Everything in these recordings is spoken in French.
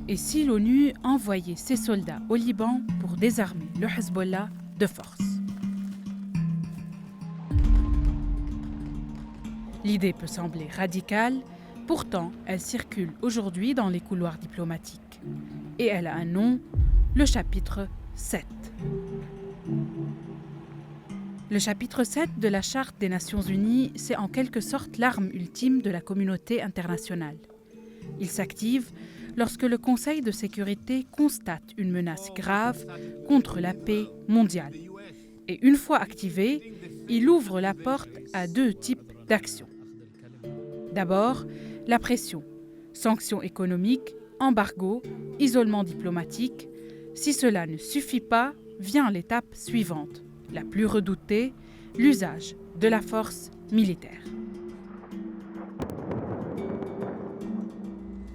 Et si l'ONU envoyait ses soldats au Liban pour désarmer le Hezbollah de force? L'idée peut sembler radicale, pourtant elle circule aujourd'hui dans les couloirs diplomatiques. Et elle a un nom, le chapitre 7. Le chapitre 7 de la Charte des Nations Unies, c'est en quelque sorte l'arme ultime de la communauté internationale. Il s'active lorsque le Conseil de sécurité constate une menace grave contre la paix mondiale. Et une fois activé, il ouvre la porte à deux types d'actions. D'abord, la pression, sanctions économiques, embargo, isolement diplomatique. Si cela ne suffit pas, vient l'étape suivante, la plus redoutée, l'usage de la force militaire.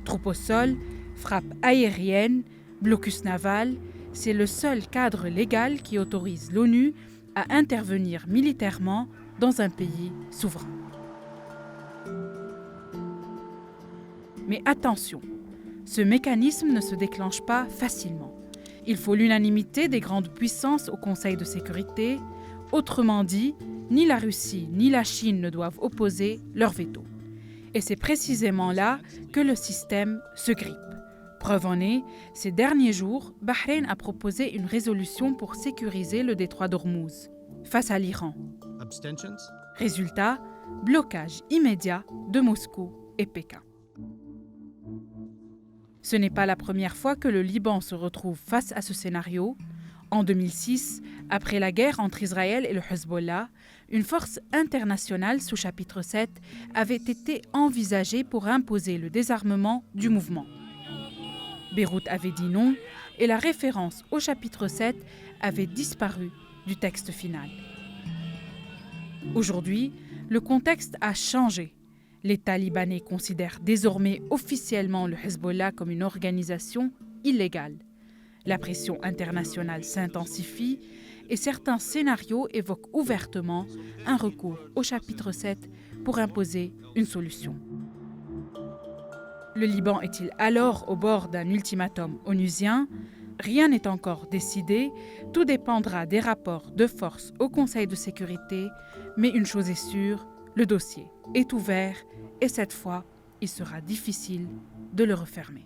Troupes au sol, frappe aérienne, blocus naval, c'est le seul cadre légal qui autorise l'ONU à intervenir militairement dans un pays souverain. Mais attention, ce mécanisme ne se déclenche pas facilement. Il faut l'unanimité des grandes puissances au Conseil de sécurité. Autrement dit, ni la Russie ni la Chine ne doivent opposer leur veto. Et c'est précisément là que le système se grippe. Preuve en est, ces derniers jours, Bahreïn a proposé une résolution pour sécuriser le détroit d'Ormuz face à l'Iran. Résultat, blocage immédiat de Moscou et Pékin. Ce n'est pas la première fois que le Liban se retrouve face à ce scénario. En 2006, après la guerre entre Israël et le Hezbollah, une force internationale sous chapitre 7 avait été envisagée pour imposer le désarmement du mouvement. Beyrouth avait dit non et la référence au chapitre 7 avait disparu du texte final. Aujourd'hui, le contexte a changé. L'État libanais considère désormais officiellement le Hezbollah comme une organisation illégale. La pression internationale s'intensifie et certains scénarios évoquent ouvertement un recours au chapitre 7 pour imposer une solution. Le Liban est-il alors au bord d'un ultimatum onusien? Rien n'est encore décidé, tout dépendra des rapports de force au Conseil de sécurité, mais une chose est sûre, le dossier est ouvert et cette fois, il sera difficile de le refermer.